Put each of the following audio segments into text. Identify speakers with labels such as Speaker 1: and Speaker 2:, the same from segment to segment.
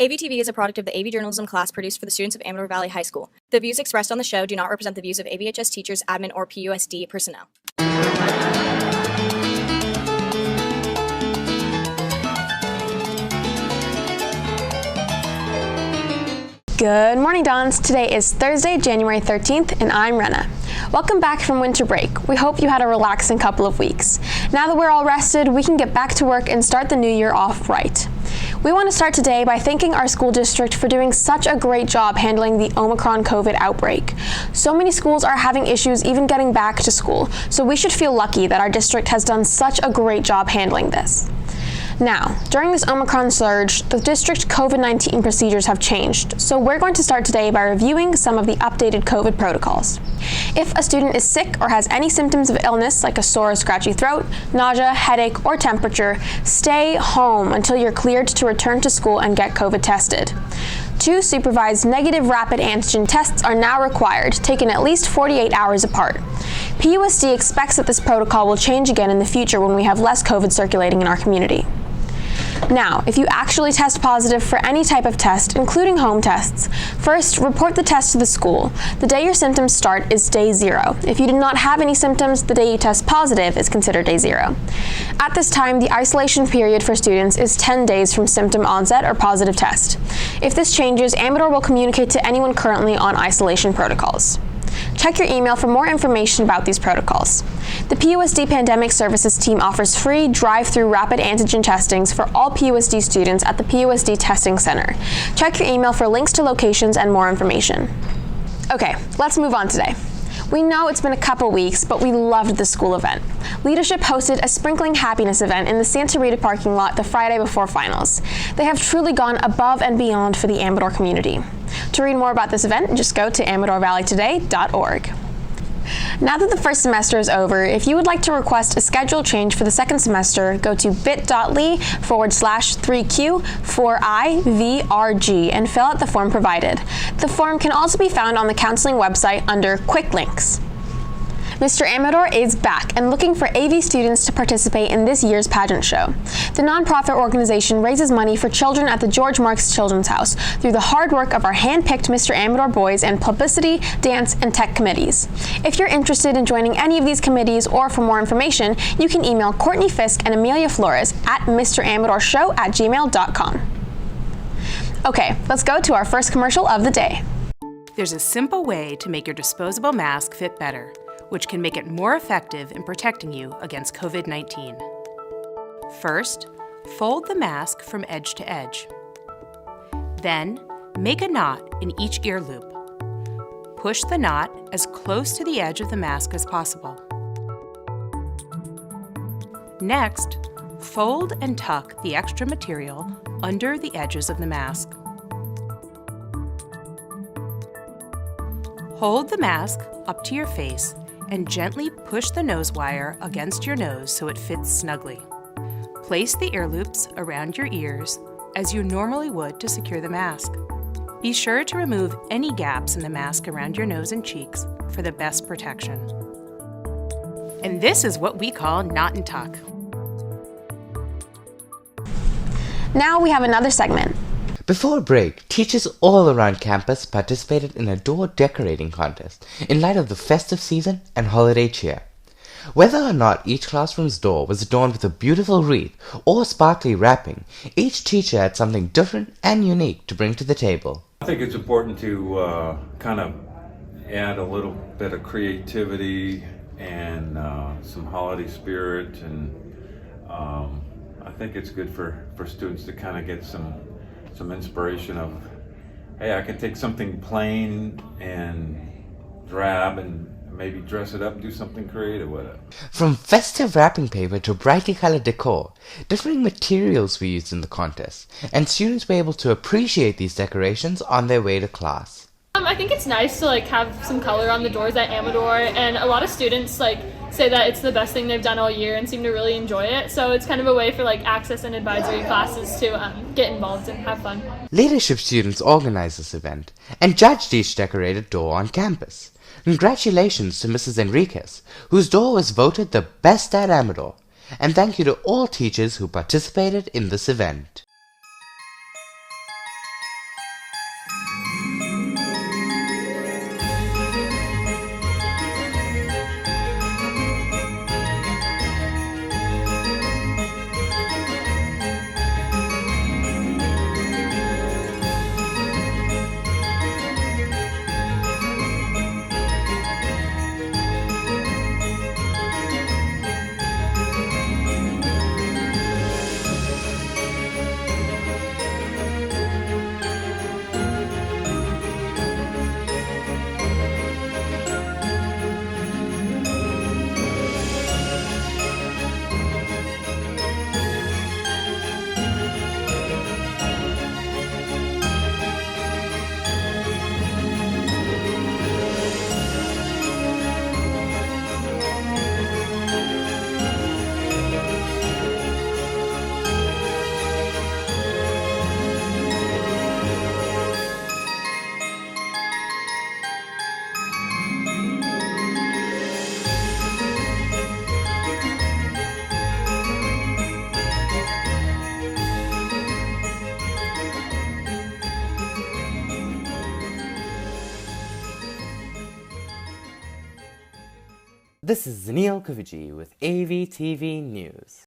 Speaker 1: AVtv is a product of the AV journalism class produced for the students of Amador Valley High School. The views expressed on the show do not represent the views of AVHS teachers, admin, or PUSD personnel.
Speaker 2: Good morning, Dons. Today is Thursday, January 13th, and I'm Renna. Welcome back from winter break. We hope you had a relaxing couple of weeks. Now that we're all rested, we can get back to work and start the new year off right. We want to start today by thanking our school district for doing such a great job handling the Omicron COVID outbreak. So many schools are having issues even getting back to school, so we should feel lucky that our district has done such a great job handling this. Now, during this Omicron surge, the district COVID-19 procedures have changed, so we're going to start today by reviewing some of the updated COVID protocols. If a student is sick or has any symptoms of illness like a sore or scratchy throat, nausea, headache, or temperature, stay home until you're cleared to return to school and get COVID tested. 2 supervised negative rapid antigen tests are now required, taken at least 48 hours apart. PUSD expects that this protocol will change again in the future when we have less COVID circulating in our community. Now, if you actually test positive for any type of test, including home tests, first report the test to the school. The day your symptoms start is day 0. If you do not have any symptoms, the day you test positive is considered day 0. At this time, the isolation period for students is 10 days from symptom onset or positive test. If this changes, Amador will communicate to anyone currently on isolation protocols. Check your email for more information about these protocols. The PUSD Pandemic Services team offers free drive-through rapid antigen testings for all PUSD students at the PUSD Testing Center. Check your email for links to locations and more information. Okay, let's move on today. We know it's been a couple weeks, but we loved the school event. Leadership hosted a Sprinkling Happiness event in the Santa Rita parking lot the Friday before finals. They have truly gone above and beyond for the Amador community. To read more about this event, just go to amadorvalleytoday.org. Now that the first semester is over, if you would like to request a schedule change for the second semester, go to bit.ly/3Q4IVRG and fill out the form provided. The form can also be found on the counseling website under Quick Links. Mr. Amador is back and looking for AV students to participate in this year's pageant show. The nonprofit organization raises money for children at the George Marks Children's House through the hard work of our hand-picked Mr. Amador boys and publicity, dance, and tech committees. If you're interested in joining any of these committees or for more information, you can email Courtney Fisk and Amelia Flores at mramadorshow@gmail.com. Okay, let's go to our first commercial of the day.
Speaker 3: There's a simple way to make your disposable mask fit better, which can make it more effective in protecting you against COVID-19. First, fold the mask from edge to edge. Then, make a knot in each ear loop. Push the knot as close to the edge of the mask as possible. Next, fold and tuck the extra material under the edges of the mask. Hold the mask up to your face and gently push the nose wire against your nose so it fits snugly. Place the ear loops around your ears as you normally would to secure the mask. Be sure to remove any gaps in the mask around your nose and cheeks for the best protection. And this is what we call knot and tuck.
Speaker 2: Now we have another segment.
Speaker 4: Before break, teachers all around campus participated in a door decorating contest in light of the festive season and holiday cheer. Whether or not each classroom's door was adorned with a beautiful wreath or sparkly wrapping, each teacher had something different and unique to bring to the table.
Speaker 5: I think it's important to kind of add a little bit of creativity and some holiday spirit, and I think it's good for students to kind of get some inspiration of, hey, I can take something plain and drab and maybe dress it up and do something creative with it.
Speaker 4: From festive wrapping paper to brightly colored decor, differing materials were used in the contest, and students were able to appreciate these decorations on their way to class.
Speaker 6: I think it's nice to have some color on the doors at Amador, and a lot of students say that it's the best thing they've done all year and seem to really enjoy it. So it's kind of a way for access and advisory classes to get involved and have fun.
Speaker 4: Leadership students organized this event and judged each decorated door on campus. Congratulations to Mrs. Enriquez, whose door was voted the best at Amador, and thank you to all teachers who participated in this event.
Speaker 7: This is Zanil Kaviji with AVtv News.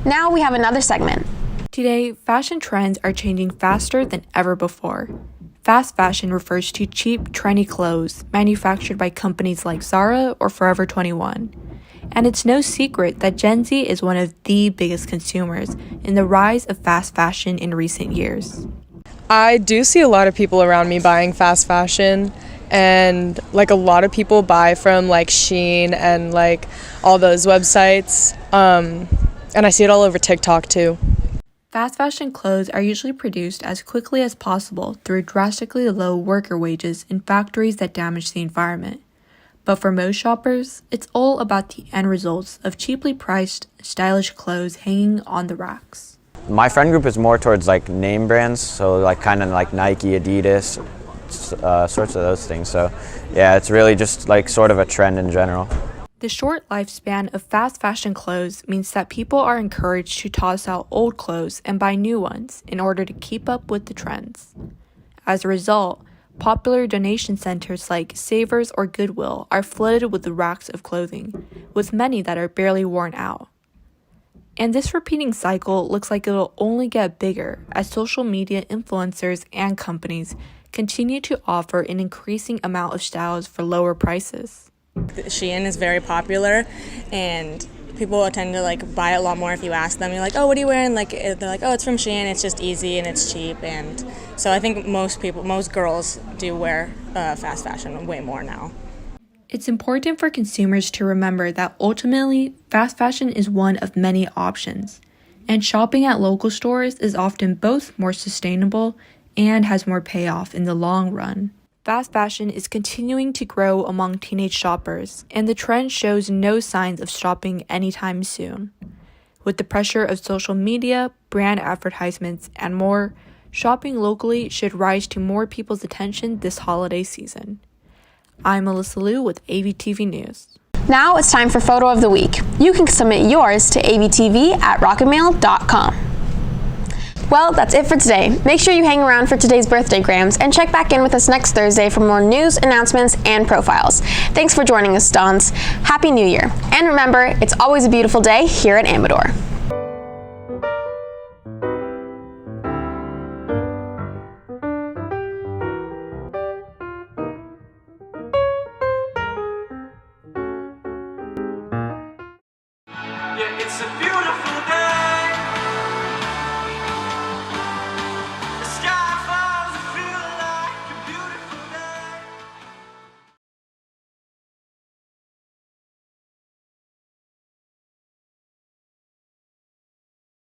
Speaker 2: Now we have another segment.
Speaker 8: Today, fashion trends are changing faster than ever before. Fast fashion refers to cheap, trendy clothes manufactured by companies like Zara or Forever 21. And it's no secret that Gen Z is one of the biggest consumers in the rise of fast fashion in recent years.
Speaker 9: I do see a lot of people around me buying fast fashion, and like a lot of people buy from like Shein and like all those websites, and I see it all over TikTok too.
Speaker 8: Fast fashion clothes are usually produced as quickly as possible through drastically low worker wages in factories that damage the environment. But for most shoppers, it's all about the end results of cheaply priced, stylish clothes hanging on the racks.
Speaker 10: My friend group is more towards like name brands, so like kind of like Nike, Adidas, sorts of those things. So yeah, it's really just like sort of a trend in general.
Speaker 8: The short lifespan of fast fashion clothes means that people are encouraged to toss out old clothes and buy new ones in order to keep up with the trends. As a result, popular donation centers like Savers or Goodwill are flooded with the racks of clothing, with many that are barely worn out. And this repeating cycle looks like it'll only get bigger as social media influencers and companies continue to offer an increasing amount of styles for lower prices.
Speaker 11: Shein is very popular, and people tend to like buy a lot more if you ask them. You're like, oh, what are you wearing? Like they're like, oh, it's from Shein. It's just easy and it's cheap, and so I think most girls do wear fast fashion way more now.
Speaker 8: It's important for consumers to remember that ultimately, fast fashion is one of many options, and shopping at local stores is often both more sustainable and has more payoff in the long run. Fast fashion is continuing to grow among teenage shoppers, and the trend shows no signs of stopping anytime soon. With the pressure of social media, brand advertisements, and more, shopping locally should rise to more people's attention this holiday season. I'm Melissa Liu with AVtv News.
Speaker 2: Now it's time for Photo of the Week. You can submit yours to avtv@rocketmail.com. Well, that's it for today. Make sure you hang around for today's birthday grams and check back in with us next Thursday for more news, announcements, and profiles. Thanks for joining us, Dons. Happy New Year. And remember, it's always a beautiful day here at Amador.
Speaker 12: Yeah, it's a beautiful day.